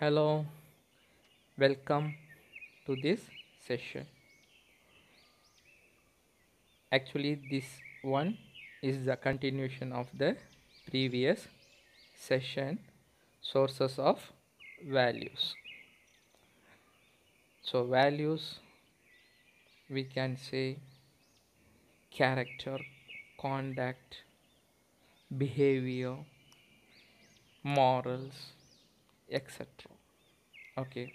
Hello, welcome to this session. Actually, this one is the continuation of the previous session, sources of values. So, values we can say character, conduct, behavior, morals, etc. Okay,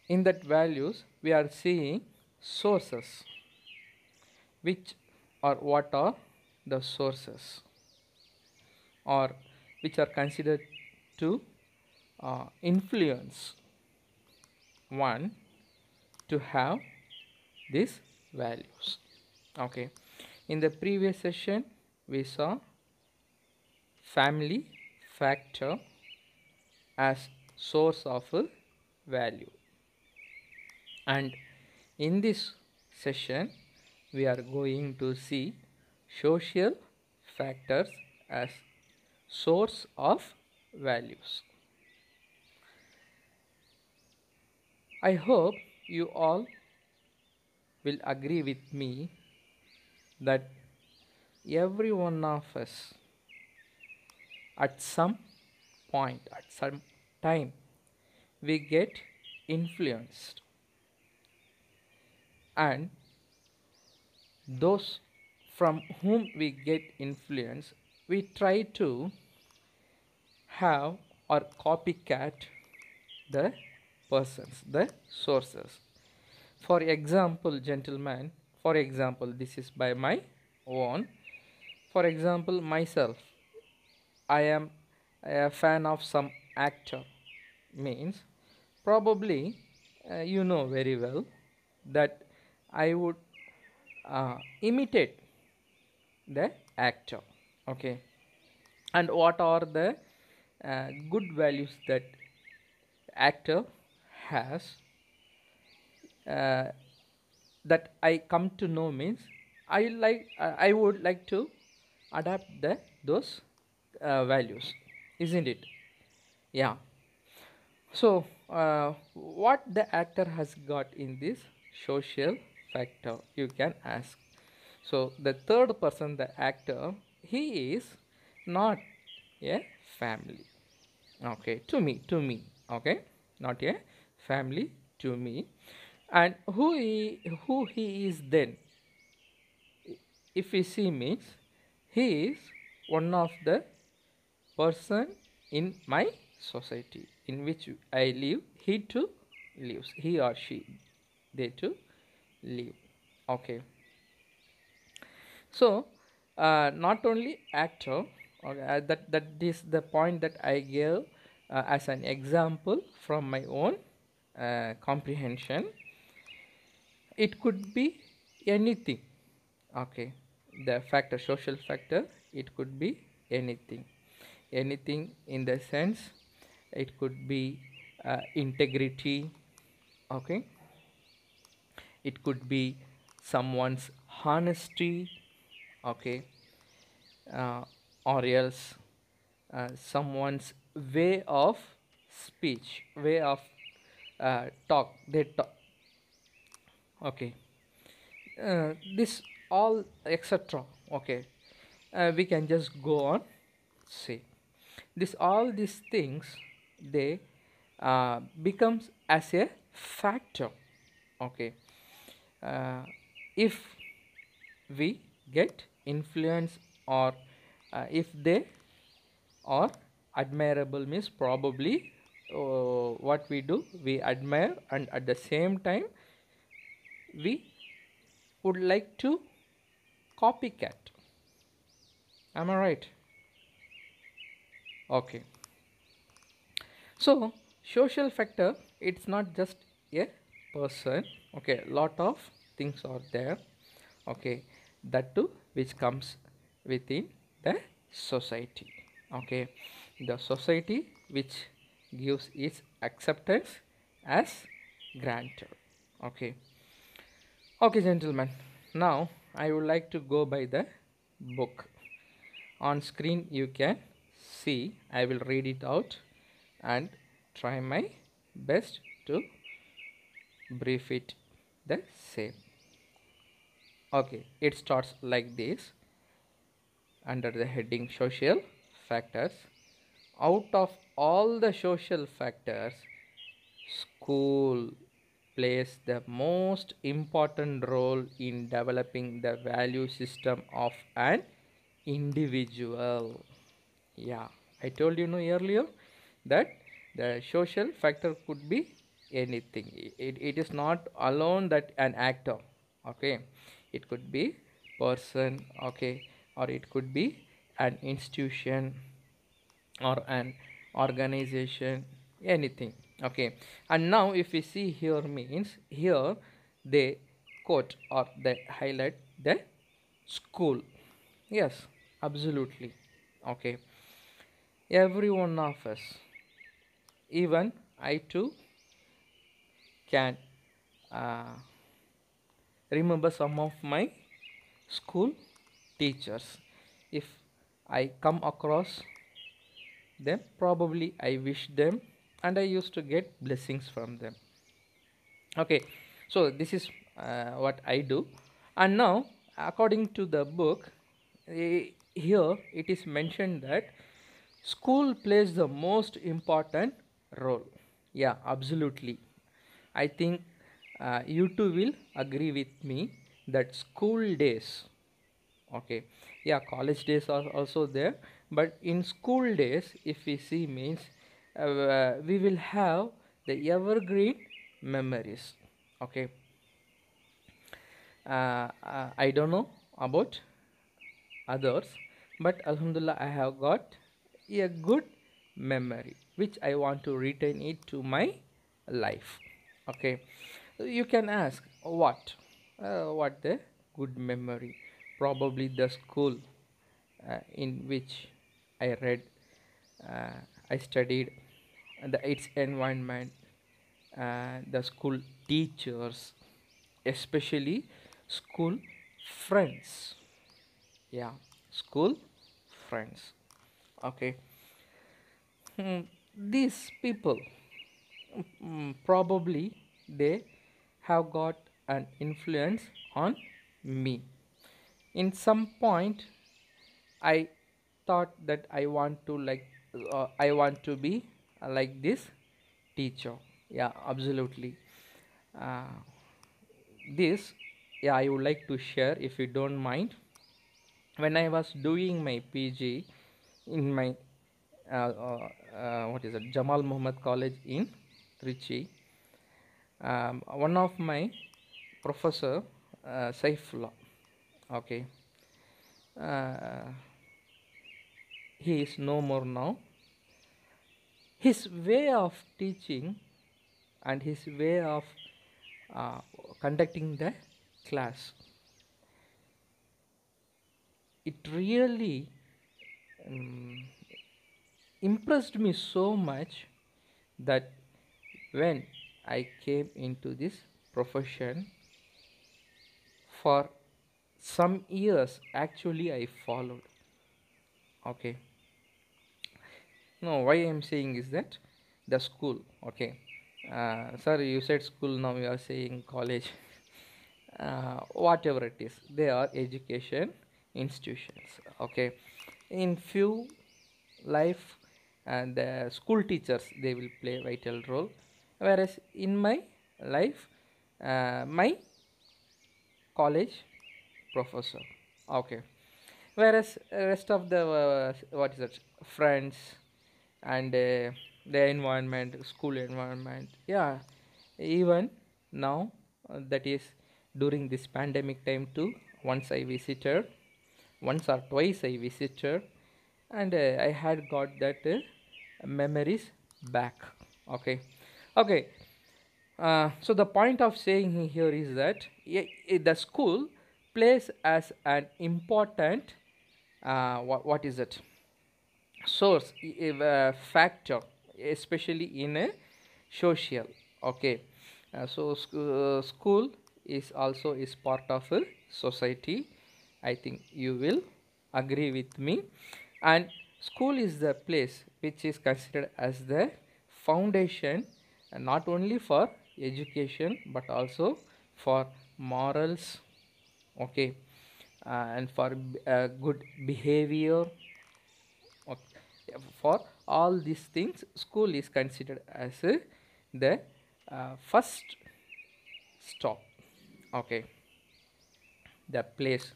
in that values we are seeing sources, which or what are the sources or which are considered to influence one to have these values. Okay, in the previous session we saw family factor as source of a value, and in this session we are going to see social factors as source of values. I hope you all will agree with me that every one of us at some point, at some time, we get influenced, and those from whom we get influence, we try to have or copycat the persons, the sources. For example, gentlemen, for example, this is by my own. For example, myself, I am a fan of some actor, means probably you know very well that I would imitate the actor. Okay, and what are the good values that actor has, uh, that I come to know means I would like to adapt those values, isn't it? Yeah. So what the actor has got in this social factor, you can ask. So the third person, the actor, he is not a family. Okay, to me. Okay, not a family to me. And who he is then? If we see means he is one of the person in my society in which I live. He too lives. He or she, they too live. Okay. So not only actor. Okay, that is the point that I gave as an example from my own comprehension. It could be anything. Okay, the factor, social factor, it could be anything. Anything in the sense it could be integrity. Okay, it could be someone's honesty. Okay, uh, or else someone's way of speech, way of talk, they talk. Okay, this all etc. Okay, we can just go on say this, all these things, they becomes as a factor. Okay, uh, if we get influence, or if they are admirable means probably what we do, we admire, and at the same time we would like to copycat. Am I right? Okay. So social factor, it's not just a person. Okay, lot of things are there. Okay, that too which comes within the society. Okay, the society which gives its acceptance as granted. Okay. Okay, gentlemen, now I would like to go by the book. On screen you can see, I will read it out. and try my best to brief it the same. Okay, it starts like this under the heading social factors. Out of all the social factors, school plays the most important role in developing the value system of an individual. Yeah, I told you no earlier that the social factor could be anything. It is not alone that an actor. Okay, it could be person. Okay, or it could be an institution or an organization, anything. Okay, and now if we see here means here they quote or they highlight the school. Yes, absolutely. Okay, every one of us, even I too, can uh, remember some of my school teachers. If I come across them, probably I wish them and I used to get blessings from them. Okay, so this is what I do. And now according to the book, here it is mentioned that school plays the most important role. Yeah, absolutely. I think you too will agree with me that school days, okay, yeah, college days are also there, but in school days if we see means we will have the evergreen memories. Okay, I don't know about others, but alhamdulillah I have got a good memory which I want to retain it to my life. Okay, you can ask what the good memory, probably the school in which I read, I studied, its environment, the school teachers, especially school friends. Yeah, school friends. Okay, these people, probably they have got an influence on me. In some point, I thought that I want to be like this teacher. Yeah, absolutely. Uh, this, yeah, I would like to share if you don't mind. When I was doing my PG in my what is it, Jamal Muhammad College in Trichy, one of my professor, Saifullah, okay, uh, he is no more now. His way of teaching and his way of uh, conducting the class, it really um, impressed me so much that when I came into this profession, for some years actually I followed. Okay, no, why I'm saying is that the school, okay, sir, you said school, now you are saying college. Whatever it is, they are education institutions. Okay, in few life and the school teachers, they will play a vital role, whereas in my life, my college professor. Okay, whereas rest of the what is it, friends and the environment, school environment, yeah, even now, that is during this pandemic time too, once I visited, once or twice I visited, and I had got that memories back. Okay, okay, so the point of saying here is that the school plays as an important what is it, source, factor, especially in a social. Okay, school is also is part of a society. I think you will agree with me. And school is the place which is considered as the foundation, not only for education but also for morals, okay, and for good behavior. Okay. For all these things, school is considered as the first stop, okay, the place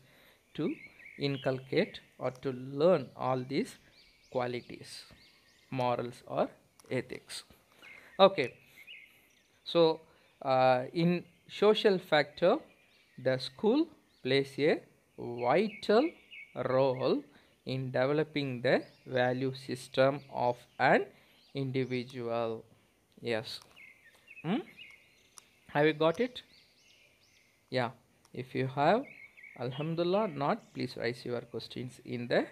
to inculcate or to learn all these qualities, morals or ethics. Okay, so in social factor, the school plays a vital role in developing the value system of an individual. Yes. Hmm? Have you got it? Yeah. If you have, Alhamdulillah, not, please raise your questions in the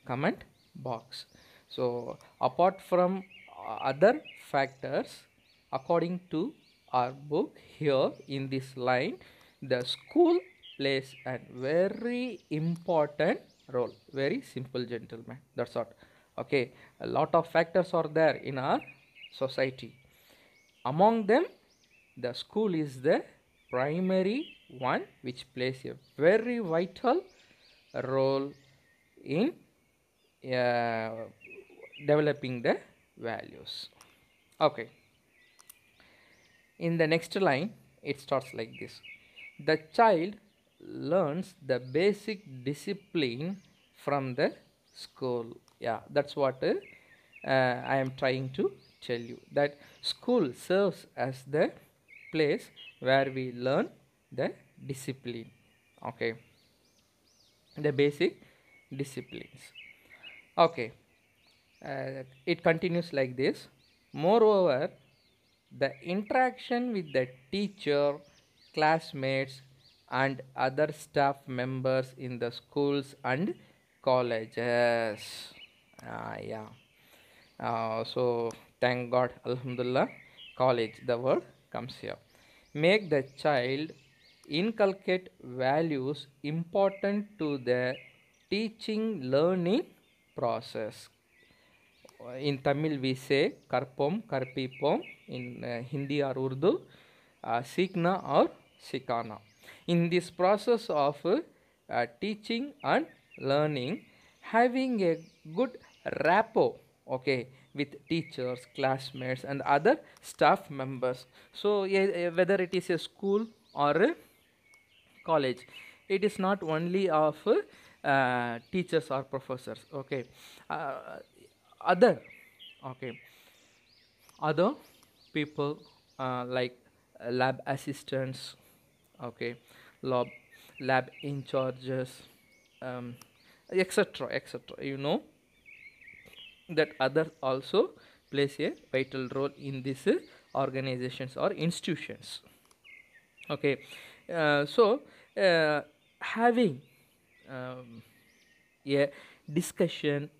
comment box. So apart from other factors, according to our book here in this line, the school plays a very important role. Very simple, gentlemen, that's what. Okay, a lot of factors are there in our society. Among them, the school is the primary one which plays a very vital role in uh, developing the values. Okay, in the next line it starts like this: the child learns the basic discipline from the school. Yeah, that's what I am trying to tell you, that school serves as the place where we learn the discipline, okay, the basic disciplines. Okay, it continues like this: moreover, the interaction with the teacher, classmates, and other staff members in the schools and colleges. Yeah. So thank God, Alhamdulillah, college, the word comes here. Make the child inculcate values important to the teaching learning process. In Tamil we say karpom, karpipom. In Hindi or Urdu, sikna or sikana. In this process of teaching and learning, having a good rapport, okay, with teachers, classmates, and other staff members. So whether it is a school or a college, it is not only of teachers or professors, okay, uh, other, okay, other people, like lab assistants, okay, lab lab in charges, etc, etc, you know, that other also plays a vital role in these organizations or institutions, okay. So having a discussion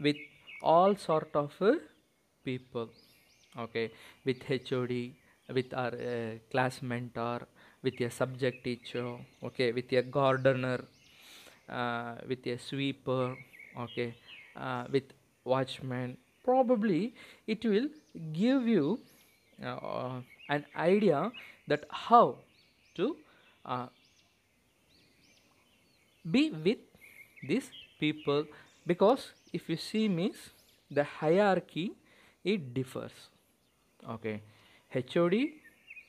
with all sort of people, okay, with HOD, with our class mentor, with a subject teacher, okay, with a gardener, with a sweeper, okay, with watchman, probably it will give you an idea that how to uh, be with these people, because if you see means the hierarchy, it differs, okay, HOD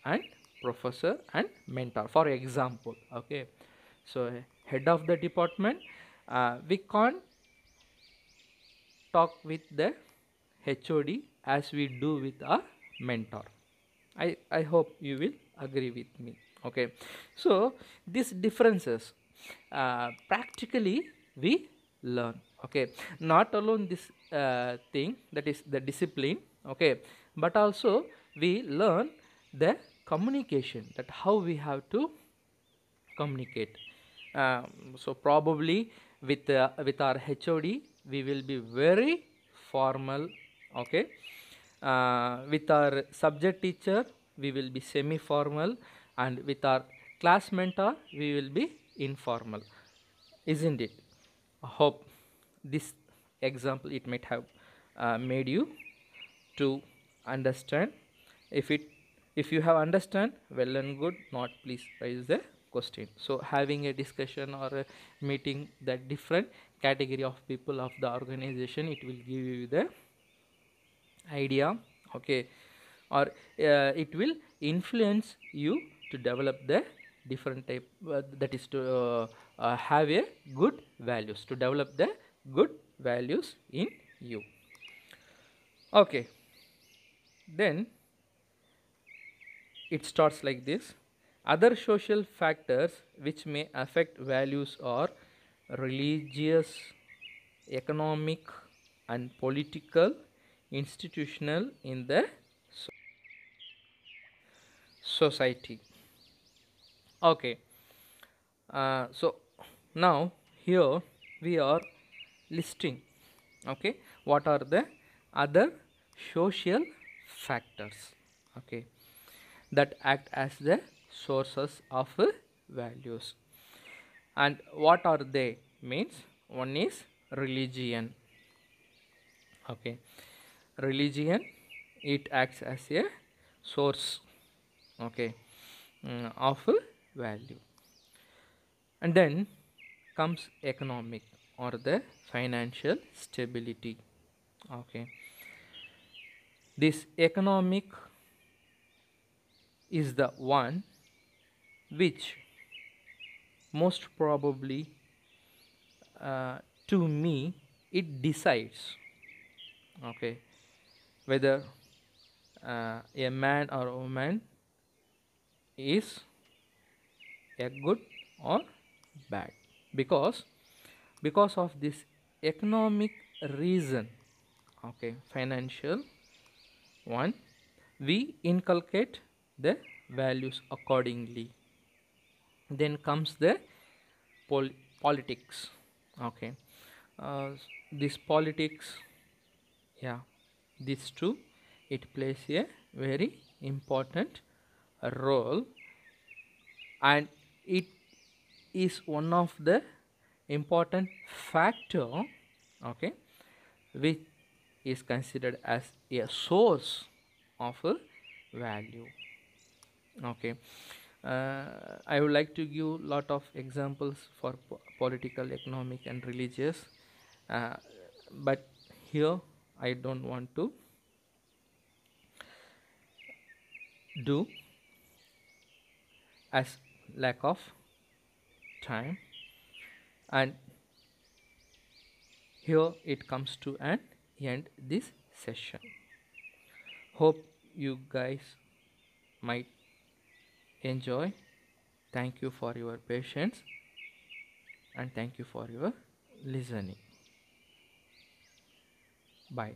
and professor and mentor, for example, okay. So head of the department, we can't talk with the HOD as we do with our mentor. I hope you will agree with me, okay. So these differences practically we learn, okay, not alone this thing, that is the discipline, okay, but also we learn the communication, that how we have to communicate. So probably with our HOD we will be very formal, okay. With our subject teacher we will be semi formal, and with our class mentor we will be informal, isn't it? I hope this example it might have made you to understand. If you have understand, well and good, not, please raise the question. So having a discussion or a meeting that different category of people of the organization, it will give you the idea, okay, or it will influence you to develop the different type, that is to have a good values, to develop the good values in you. Okay, then it starts like this. Other social factors which may affect values are religious, economic, and political, institutional in the society. Okay, so now here we are listing, okay, what are the other social factors, okay, that act as the sources of values. And what are they means? One is religion, okay. Religion, it acts as a source, okay, of value. And then comes economic or the financial stability, okay. This economic is the one which most probably, to me, it decides, okay, whether a man or a woman is a good or bad, because of this economic reason, okay, financial one, we inculcate the values accordingly. Then comes the politics, okay. uh, this politics, yeah, these two, it plays a very important role, and it is one of the important factor, okay, which is considered as a source of a value, okay. I would like to give lot of examples for political, economic, and religious, uh, but here I don't want to do, as lack of time, and here it comes to an end this session. Hope you guys might enjoy. Thank you for your patience, and thank you for your listening. Bye.